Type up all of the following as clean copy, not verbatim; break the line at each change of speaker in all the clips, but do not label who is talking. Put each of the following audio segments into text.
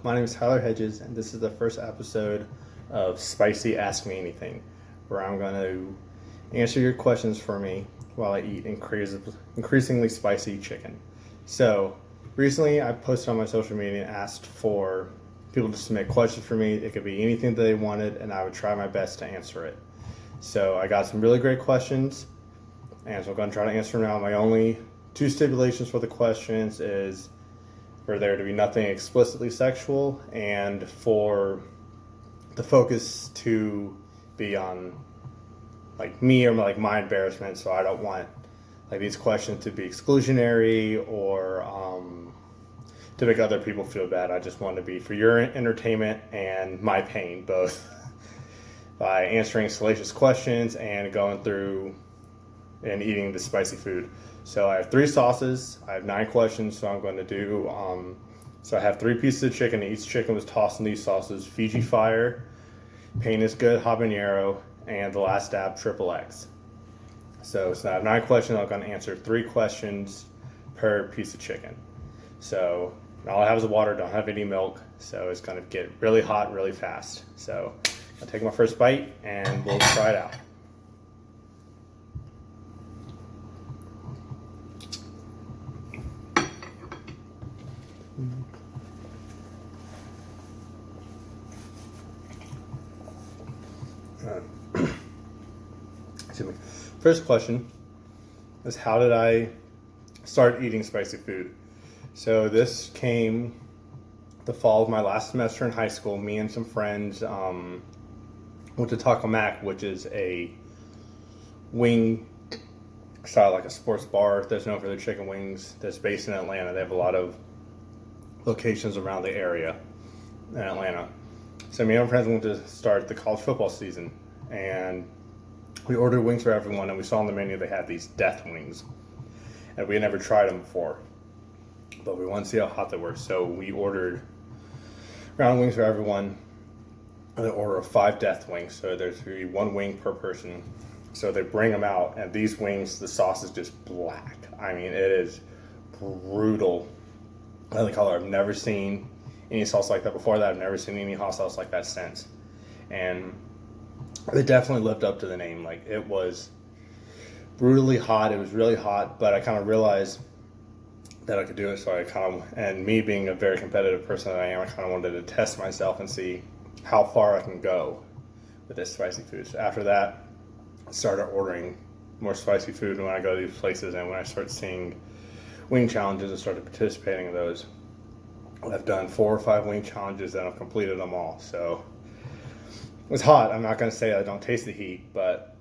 My name is Tyler Hedges, and this is the first episode of Spicy Ask Me Anything, where I'm going to answer your questions for me while I eat increasingly spicy chicken. So, recently I posted on my social media and asked for people to submit questions for me. It could be anything that they wanted, and I would try my best to answer it. So, I got some really great questions, and so I'm going to try to answer them now. My only two stipulations for the questions is for there to be nothing explicitly sexual, and for the focus to be on like me or like my embarrassment. So I don't want like these questions to be exclusionary or to make other people feel bad. I just want to be for your entertainment and my pain both by answering salacious questions and going through and eating the spicy food. So I have 3 sauces. I have 9 questions, so I'm going to do. So I have 3 pieces of chicken. Each chicken was tossed in these sauces: Fiji Fire, Pain is Good Habanero, and the last dab Triple X. So I have 9 questions. I'm going to answer 3 questions per piece of chicken. So all I have is water. Don't have any milk. So it's going to get really hot really fast. So I'll take my first bite and we'll try it out. Excuse me. First question is, how did I start eating spicy food? So this came the fall of my last semester in high school. Me and some friends went to Taco Mac, which is a wing style, like a sports bar that's known for their chicken wings, that's based in Atlanta. They have a lot of locations around the area in Atlanta. So me and my friends went to start the college football season, and we ordered wings for everyone, and we saw on the menu they had these death wings, and we had never tried them before, but we wanted to see how hot they were. So we ordered round wings for everyone, and an order of 5 death wings. So there's going to be 1 wing per person. So they bring them out, and these wings, the sauce is just black. I mean, it is brutal. The color. I've never seen any sauce like that before that. I've never seen any hot sauce like that since. And it definitely lived up to the name. Like, it was brutally hot. It was really hot, but I kind of realized that I could do it. So and me being a very competitive person that I am, I kind of wanted to test myself and see how far I can go with this spicy food. So after that, I started ordering more spicy food when I go to these places, and when I start seeing wing challenges, I started participating in those. I've done 4 or 5 wing challenges, and I've completed them all. So it was hot. I'm not going to say I don't taste the heat, but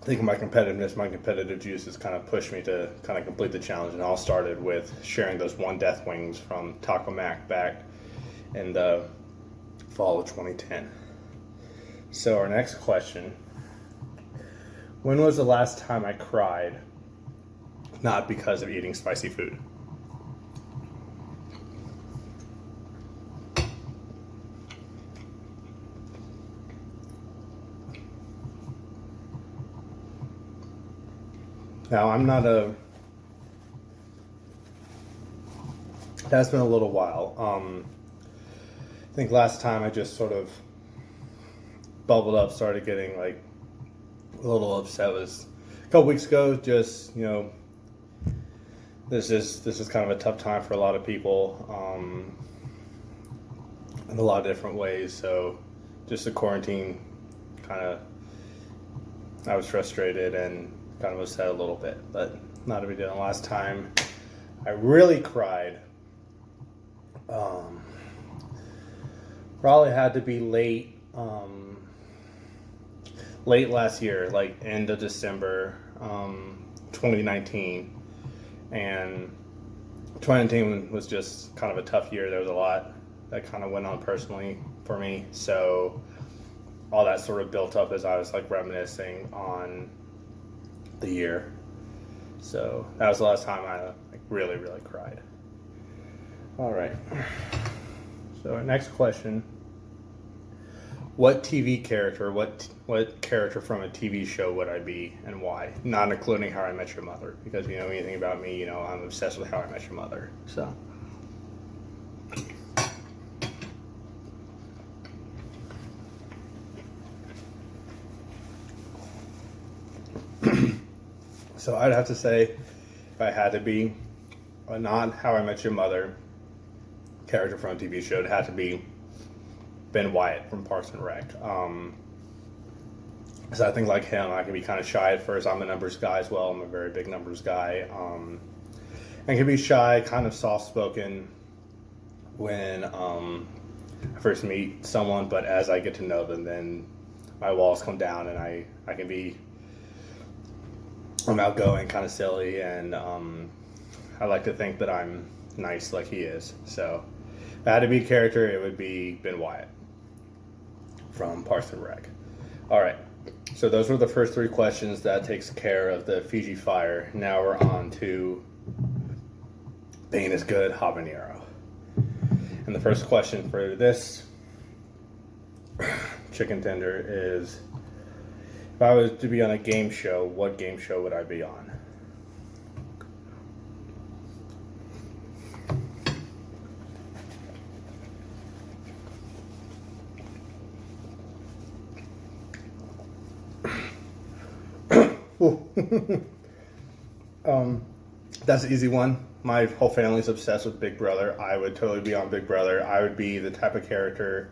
I think my competitiveness, my competitive juices kind of pushed me to kind of complete the challenge. And it all started with sharing those 1 death wings from Taco Mac back in the fall of 2010. So our next question: when was the last time I cried, not because of eating spicy food? Now, that's been a little while. I think last time I just sort of bubbled up, started getting like a little upset was a couple weeks ago. Just, this is kind of a tough time for a lot of people, in a lot of different ways. So just the quarantine I was frustrated and kind of upset a little bit, but not a big deal. Last time I really cried, probably had to be late last year, like end of December, 2019. And 2019 was just kind of a tough year. There was a lot that kind of went on personally for me. So all that sort of built up as I was like reminiscing on the year. So that was the last time I like really, really cried. All right. So our next question: what TV character, what character from a TV show would I be, and why? Not including How I Met Your Mother, because you know anything about me, you know I'm obsessed with How I Met Your Mother. So So I'd have to say, if I had to be a not How I Met Your Mother character from a TV show, it had to be Ben Wyatt from Parks and Rec. So I think like him, I can be kind of shy at first. I'm a numbers guy as well. I'm a very big numbers guy. And can be shy, kind of soft-spoken when I first meet someone, but as I get to know them, then my walls come down and I'm outgoing, kind of silly, and I like to think that I'm nice like he is. So if I had to be a character, it would be Ben Wyatt from Parks and Rec. All right, so those were the first 3 questions. That takes care of the Fiji fire. Now we're on to being as good habanero. And the first question for this chicken tender is, if I was to be on a game show, what game show would I be on? That's an easy one. My whole family's obsessed with Big Brother. I would totally be on Big Brother. I would be the type of character,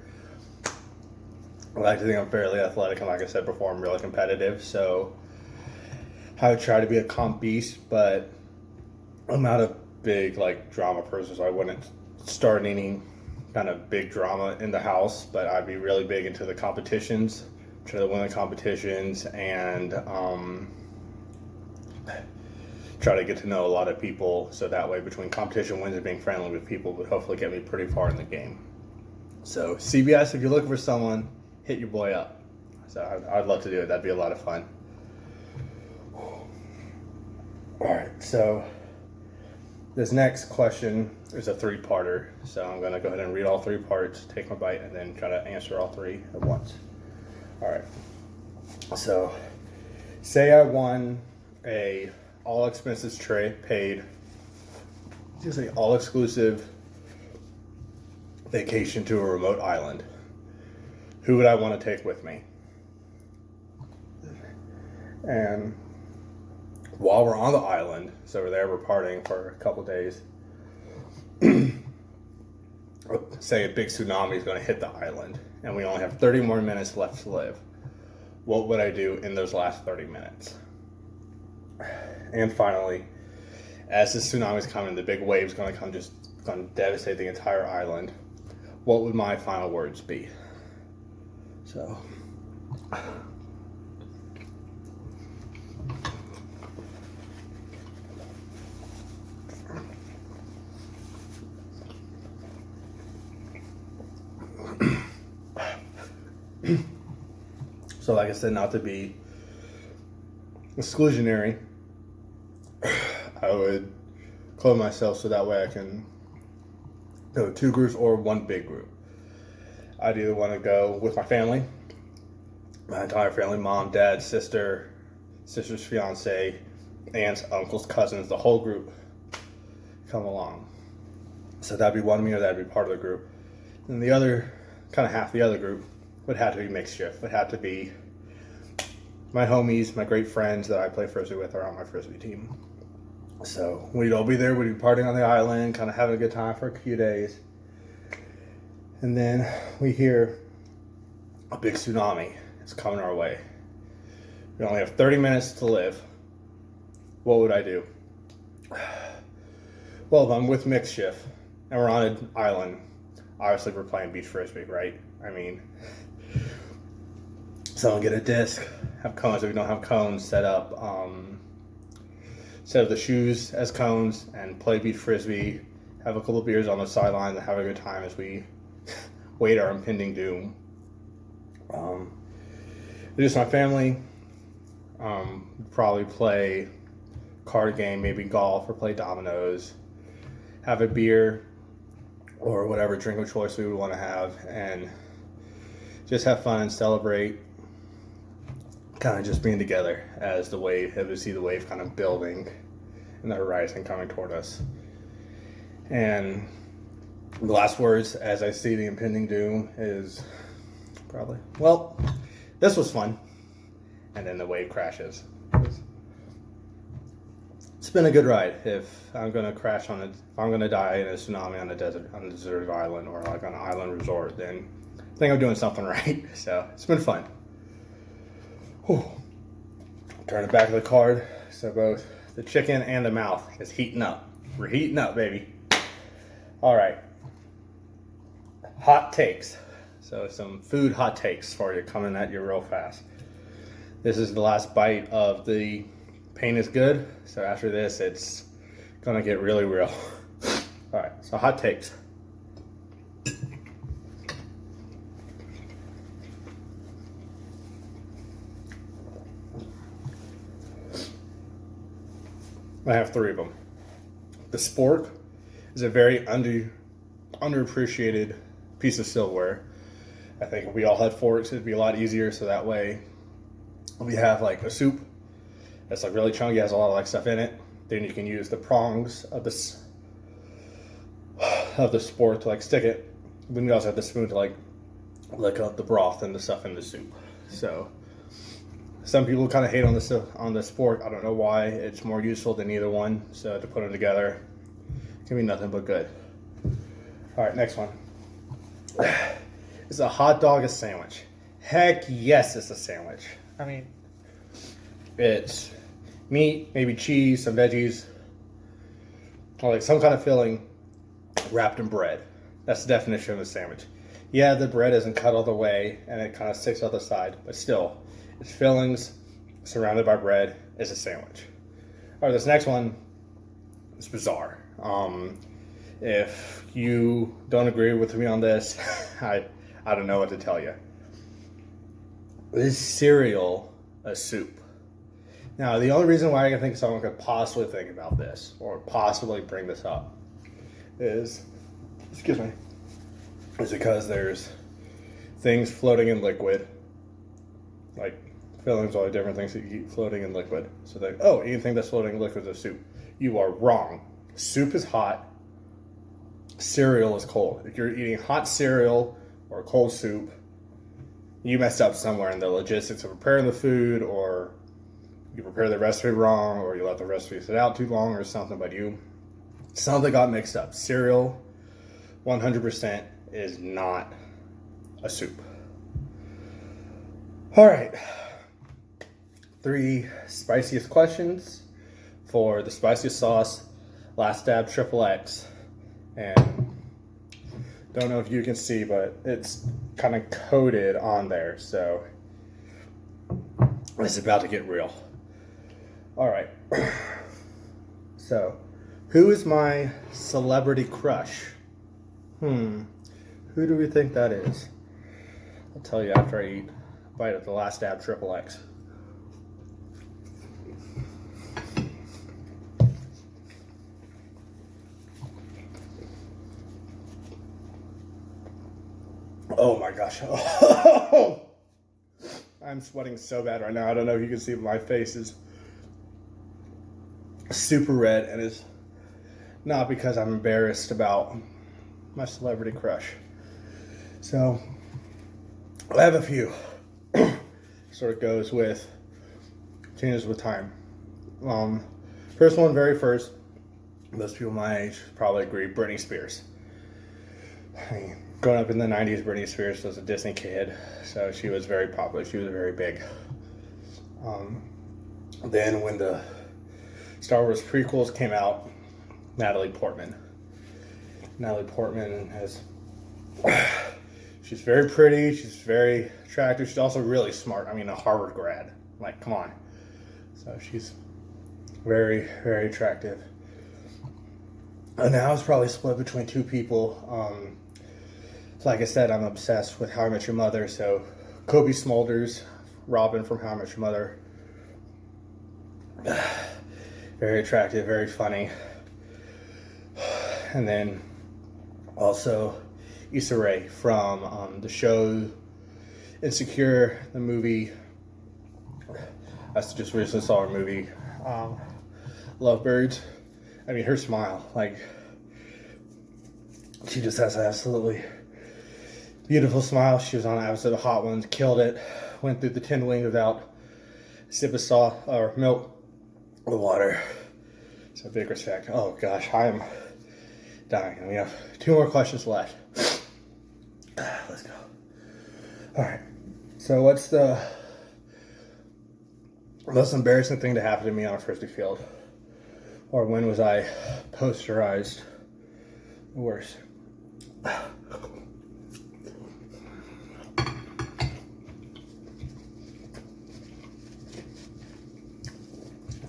I like to think I'm fairly athletic, and like I said before, I'm really competitive. So I would try to be a comp beast, but I'm not a big drama person, so I wouldn't start any kind of big drama in the house. But I'd be really big into the competitions, try to win the competitions, and try to get to know a lot of people, so that way between competition wins and being friendly with people would hopefully get me pretty far in the game. So CBS, if you're looking for someone, hit your boy up. So I'd love to do it. That'd be a lot of fun. All right, so this next question is a 3-parter. So I'm going to go ahead and read all 3 parts, take my bite, and then try to answer all 3 at once. All right. So say I won a all expenses paid, all exclusive vacation to a remote island. Who would I want to take with me? And while we're on the island, so we're there, we're partying for a couple days, say a big tsunami is going to hit the island and we only have 30 more minutes left to live. What would I do in those last 30 minutes? And finally, as the tsunami's coming, the big wave's going to come, just going to devastate the entire island. What would my final words be? So, so like I said, not to be exclusionary, I would clothe myself so that way I can go 2 groups or 1 big group. I'd either want to go with my family, my entire family, mom, dad, sister's fiance, aunts, uncles, cousins, the whole group come along. So that'd be one of me, or that'd be part of the group. And the other, kind of half the other group, would have to be mixed shift. Would have to be my homies, my great friends that I play Frisbee with are on my Frisbee team. So we'd all be there, we'd be partying on the island, kind of having a good time for a few days. And then we hear a big tsunami is coming our way. We only have 30 minutes to live. What would I do? Well, if I'm with mixed shift and we're on an island, obviously we're playing beach Frisbee, right? I mean, someone get a disc, have cones. If we don't have cones, set up the shoes as cones and play beach Frisbee, have a couple of beers on the sideline and have a good time as we wait our impending doom. Just my family, probably play card game, maybe golf or play dominoes, have a beer or whatever drink of choice we would want to have, and just have fun and celebrate kind of just being together as we see the wave kind of building in the horizon coming toward us. And the last words as I see the impending doom is probably, well, this was fun. And then the wave crashes. been a good ride. If I'm gonna crash on it, if I'm gonna die in a tsunami on a deserted island, or like on an island resort, then I think I'm doing something right. So it's been fun. Whew. Turn it back to the card. So both the chicken and the mouth is heating up. We're heating up, baby. All right. Hot takes. So some food hot takes for you coming at you real fast. This is the last bite of the pain is good. So after this, it's gonna get really real. All right, so hot takes. I have 3 of them. The spork is a very underappreciated piece of silverware. I think if we all had forks, it'd be a lot easier. So that way, we have like a soup that's like really chunky, has a lot of like stuff in it. Then you can use the prongs of the spork to like stick it. Then you also have the spoon to like lick up the broth and the stuff in the soup. So some people kind of hate on the spork. I don't know why. It's more useful than either one. So to put them together, it can be nothing but good. All right, next one. Is a hot dog a sandwich? Heck yes, it's a sandwich. I mean, it's meat, maybe cheese, some veggies, or like some kind of filling wrapped in bread. That's the definition of a sandwich. Yeah, the bread isn't cut all the way and it kind of sticks out the side, but still, it's fillings surrounded by bread is a sandwich. All right, this next one is bizarre. If you don't agree with me on this, I don't know what to tell you. Is cereal a soup? Now, the only reason why I think someone could possibly think about this or possibly bring this up is, is because there's things floating in liquid, like fillings, all the different things that you eat floating in liquid. So like, oh, anything that's floating in liquid is a soup. You are wrong. Soup is hot. Cereal is cold. If you're eating hot cereal or cold soup, you messed up somewhere in the logistics of preparing the food, or you prepare the recipe wrong, or you let the recipe sit out too long or something, but something got mixed up. Cereal 100% is not a soup. All right. 3 spiciest questions for the spiciest sauce, Last Dab XXX. And don't know if you can see, but it's kind of coated on there, so it's about to get real. All right. So, who is my celebrity crush? Who do we think that is? I'll tell you after I eat a bite of the Last Dab XXX. Oh my gosh. I'm sweating so bad right now. I don't know if you can see, but my face is super red, and it's not because I'm embarrassed about my celebrity crush. So I have a few. Sort of goes with, changes with time. First one, very first, most people my age probably agree, Britney Spears. I mean, growing up in the 90s, Britney Spears was a Disney kid, so she was very popular. She was very big. Then when the Star Wars prequels came out, Natalie Portman she's very pretty, she's very attractive, she's also really smart. I mean, a Harvard grad, like, come on. So she's very, very attractive. And now it's probably split between 2 people. Like I said, I'm obsessed with How I Met Your Mother, so Kobe Smulders, Robin from How I Met Your Mother. Very attractive, very funny. And then also Issa Rae from the show Insecure, the movie. I just recently saw her movie, Lovebirds. I mean, her smile, like, she just has an absolutely beautiful smile. She was on an episode of Hot Ones, killed it, went through the 10 wing without a sip of milk or water. So big respect. Oh gosh, I am dying. We have 2 more questions left. Let's go. All right. So what's the most embarrassing thing to happen to me on a frisbee field? Or when was I posterized worse?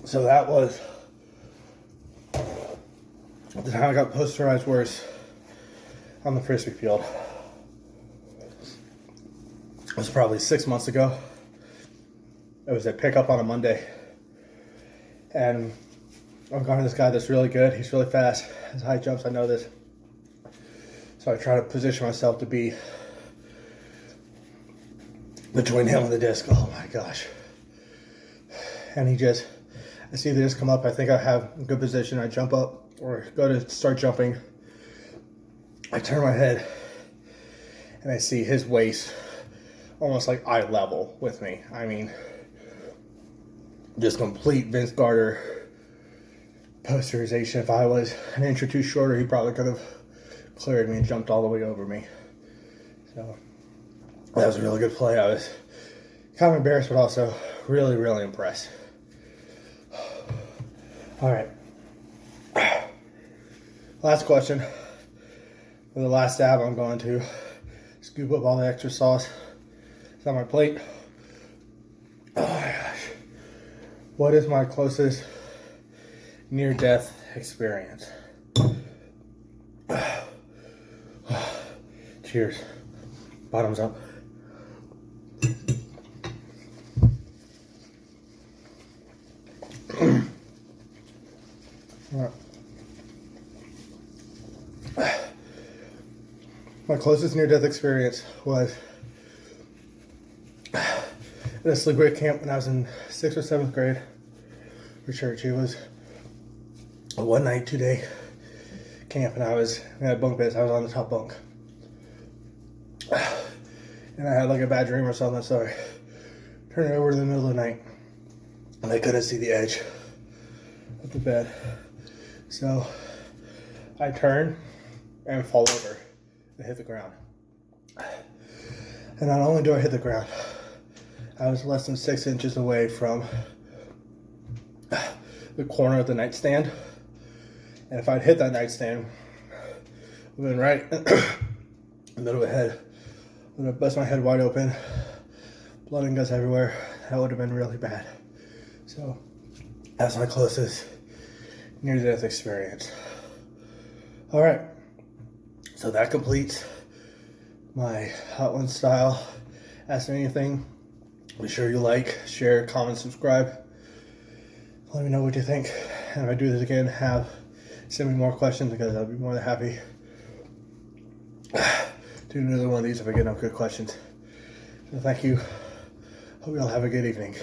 So that was the time I got posterized worse on the frisbee field. It was probably 6 months ago. It was at pickup on a Monday. And I'm going to this guy that's really good. He's really fast. His high jumps, I know this. So I try to position myself to be between him and the disc. Oh my gosh. And I see the disc come up. I think I have a good position. I jump up or go to start jumping. I turn my head and I see his waist almost like eye level with me. I mean, just complete Vince Carter posterization. If I was an inch or two shorter, he probably could have cleared me and jumped all the way over me. So that was a really good play. I was kind of embarrassed, but also really, really impressed. All right. Last question. For the last dab, I'm going to scoop up all the extra sauce. It's on my plate. Oh my gosh. What is my closest near-death experience? Cheers. Bottoms up. My closest near-death experience was at a sleepaway camp when I was in 6th or 7th grade for church. It was a 1-night, 2-day camp, and we had bunk beds. I was on the top bunk. And I had like a bad dream or something, so I turned it over in the middle of the night, and I couldn't see the edge of the bed. So I turn and fall over and hit the ground. And not only do I hit the ground, I was less than 6 inches away from the corner of the nightstand. And if I'd hit that nightstand, it would have been right in the middle of the head. I would have busted my head wide open, blood and guts everywhere. That would have been really bad. So that's my closest near-death experience. All right. So that completes my Hot One style Ask Me Anything. Be sure you like, share, comment, subscribe. Let me know what you think. And if I do this again, send me more questions, because I'll be more than happy to do another one of these if I get enough good questions. So thank you. Hope you all have a good evening.